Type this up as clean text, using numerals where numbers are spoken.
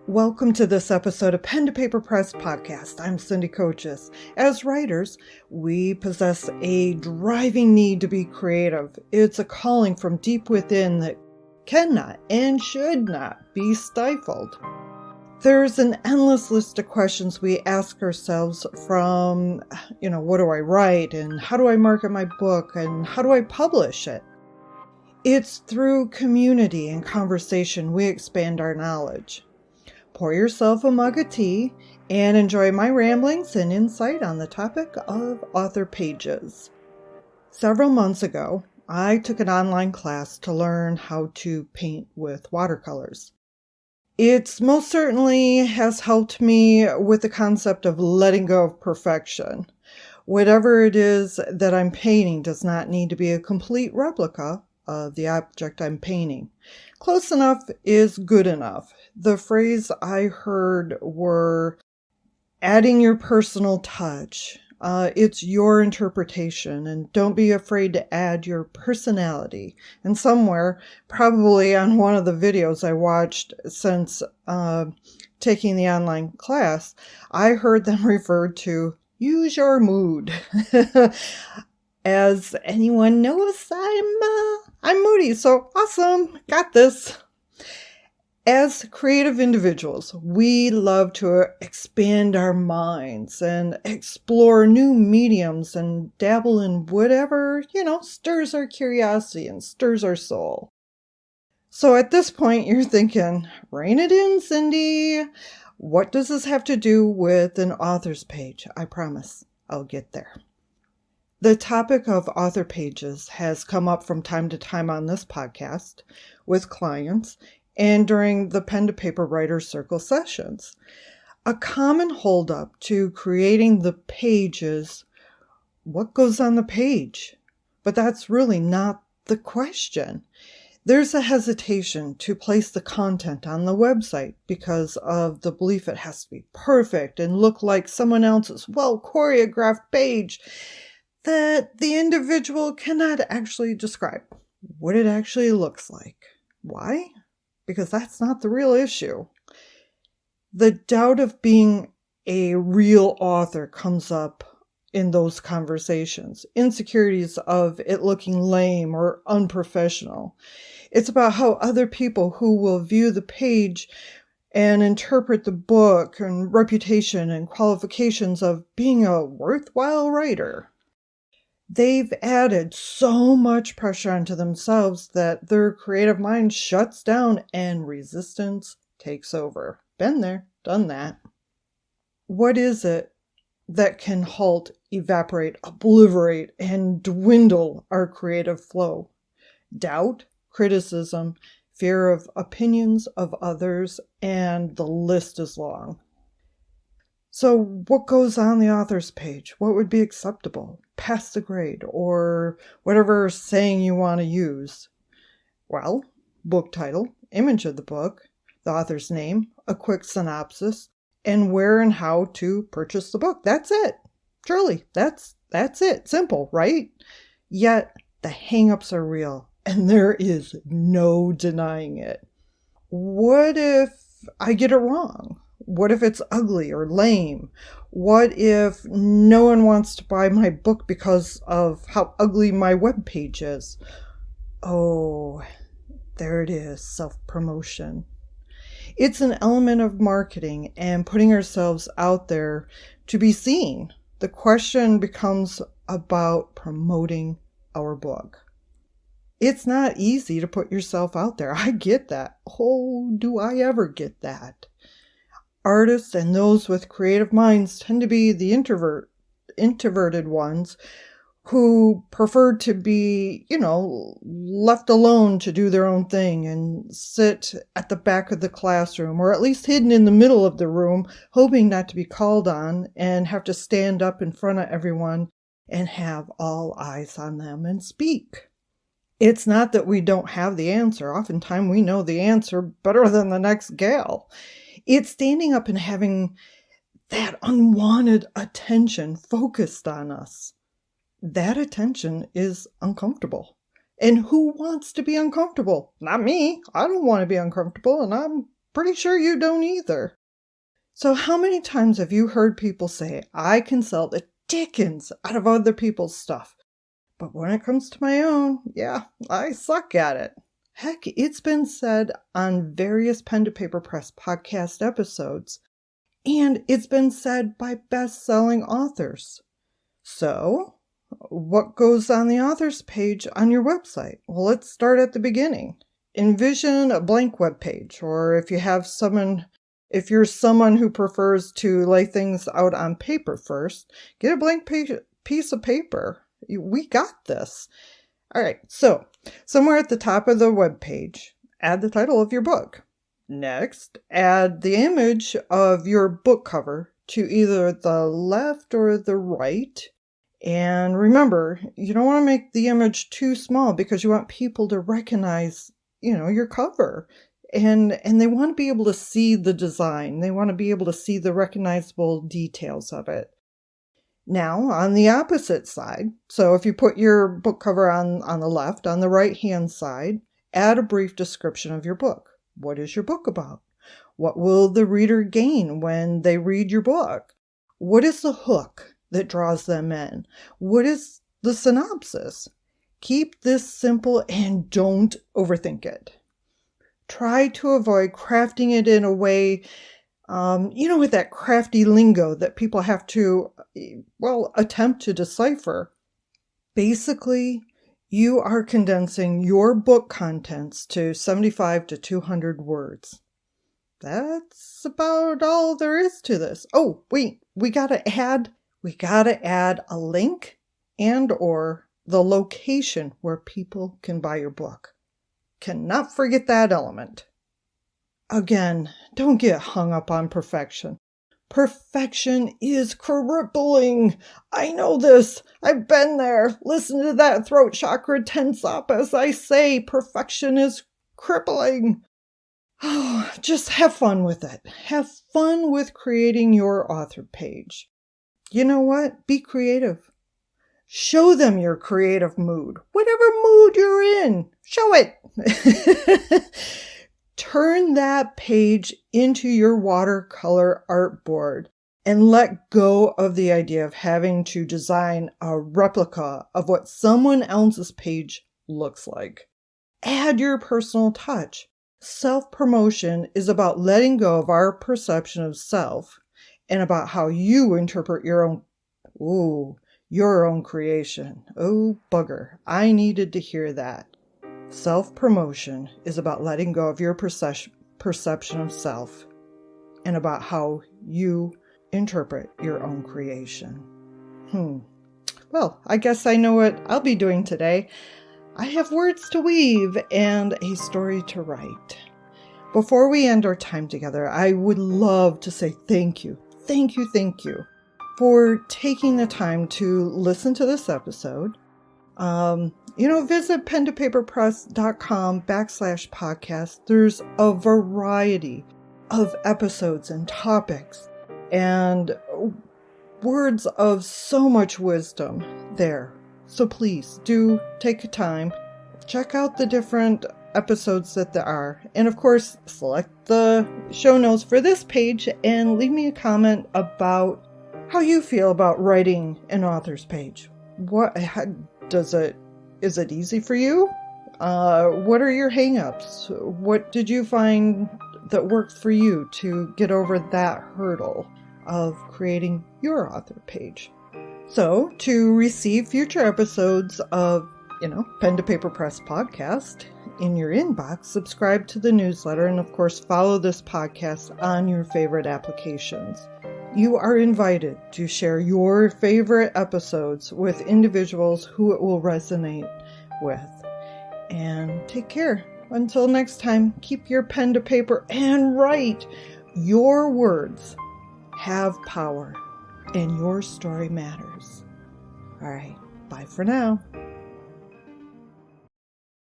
Welcome to this episode of Pen to Paper Press Podcast. I'm Cindy Coaches. As writers, we possess a driving need to be creative. It's a calling from deep within that cannot and should not be stifled. There's an endless list of questions we ask ourselves from, what do I write and how do I market my book and how do I publish it? It's through community and conversation we expand our knowledge. Pour yourself a mug of tea and enjoy my ramblings and insight on the topic of author pages. Several months ago, I took an online class to learn how to paint with watercolors. It most certainly has helped me with the concept of letting go of perfection. Whatever it is that I'm painting does not need to be a complete replica of the object I'm painting. Close enough is good enough. The phrase I heard were adding your personal touch. It's your interpretation, and don't be afraid to add your personality. And somewhere, probably on one of the videos I watched since taking the online class, I heard them referred to use your mood. As anyone knows, I'm moody, so awesome, got this. As creative individuals, we love to expand our minds and explore new mediums and dabble in whatever, stirs our curiosity and stirs our soul. So at this point, you're thinking, rein it in, Cindy. What does this have to do with an author's page? I promise I'll get there. The topic of author pages has come up from time to time on this podcast with clients and during the Pen to Paper Writers Circle sessions. A common holdup to creating the page is what goes on the page? But that's really not the question. There's a hesitation to place the content on the website because of the belief it has to be perfect and look like someone else's well-choreographed page that the individual cannot actually describe what it actually looks like. Why? Because that's not the real issue. The doubt of being a real author comes up in those conversations. Insecurities of it looking lame or unprofessional. It's about how other people who will view the page and interpret the book and reputation and qualifications of being a worthwhile writer. They've added so much pressure onto themselves that their creative mind shuts down and resistance takes over. Been there, done that. What is it that can halt, evaporate, obliterate, and dwindle our creative flow? Doubt, criticism, fear of opinions of others, and the list is long. So what goes on the author's page? What would be acceptable? Pass the grade, or whatever saying you want to use. Well, book title, image of the book, the author's name, a quick synopsis, and where and how to purchase the book. That's it. Truly, that's it. Simple, right? Yet the hang-ups are real, and there is no denying it. What if I get it wrong? What if it's ugly or lame? What if no one wants to buy my book because of how ugly my webpage is? Oh, there it is, self-promotion. It's an element of marketing and putting ourselves out there to be seen. The question becomes about promoting our book. It's not easy to put yourself out there. I get that. Oh, do I ever get that? Artists and those with creative minds tend to be the introverted ones who prefer to be, left alone to do their own thing and sit at the back of the classroom or at least hidden in the middle of the room, hoping not to be called on and have to stand up in front of everyone and have all eyes on them and speak. It's not that we don't have the answer. Oftentimes we know the answer better than the next gal. It's standing up and having that unwanted attention focused on us. That attention is uncomfortable. And who wants to be uncomfortable? Not me. I don't want to be uncomfortable, and I'm pretty sure you don't either. So how many times have you heard people say, I consult the dickens out of other people's stuff, but when it comes to my own, yeah, I suck at it. Heck, it's been said on various Pen to Paper Press podcast episodes, and it's been said by best-selling authors. So, what goes on the author's page on your website? Well, let's start at the beginning. Envision a blank web page, or if you're someone who prefers to lay things out on paper first, get a blank piece of paper. We got this. All right, so somewhere at the top of the web page, add the title of your book. Next, add the image of your book cover to either the left or the right. And remember, you don't want to make the image too small because you want people to recognize, your cover. And they want to be able to see the design. They want to be able to see the recognizable details of it. Now, on the opposite side, so if you put your book cover on the left, on the right-hand side, add a brief description of your book. What is your book about? What will the reader gain when they read your book? What is the hook that draws them in? What is the synopsis? Keep this simple and don't overthink it. Try to avoid crafting it in a way, with that crafty lingo that people have to, attempt to decipher. Basically, you are condensing your book contents to 75 to 200 words. That's about all there is to this. Oh, wait, we gotta add a link and or the location where people can buy your book. Cannot forget that element. Again, don't get hung up on perfection. Perfection is crippling. I know this. I've been there. Listen to that throat chakra tense up as I say perfection is crippling. Oh, just have fun with it. Have fun with creating your author page. You know what? Be creative. Show them your creative mood. Whatever mood you're in, show it. Turn that page into your watercolor artboard and let go of the idea of having to design a replica of what someone else's page looks like. Add your personal touch. Self-promotion is about letting go of our perception of self and about how you interpret your own creation. Oh, bugger. I needed to hear that. Self-promotion is about letting go of your perception of self and about how you interpret your own creation. Well, I guess I know what I'll be doing today. I have words to weave and a story to write. Before we end our time together, I would love to say thank you for taking the time to listen to this episode. Visit pentopaperpress.com/podcast. There's a variety of episodes and topics and words of so much wisdom there. So please do take a time, check out the different episodes that there are, and of course, select the show notes for this page and leave me a comment about how you feel about writing an author's page. Is it easy for you? What are your hang-ups? What did you find that worked for you to get over that hurdle of creating your author page? So, to receive future episodes of, Pen to Paper Press podcast in your inbox, subscribe to the newsletter, and of course, follow this podcast on your favorite applications. You are invited to share your favorite episodes with individuals who it will resonate with. And take care. Until next time, keep your pen to paper and write. Your words have power, and your story matters. All right, bye for now.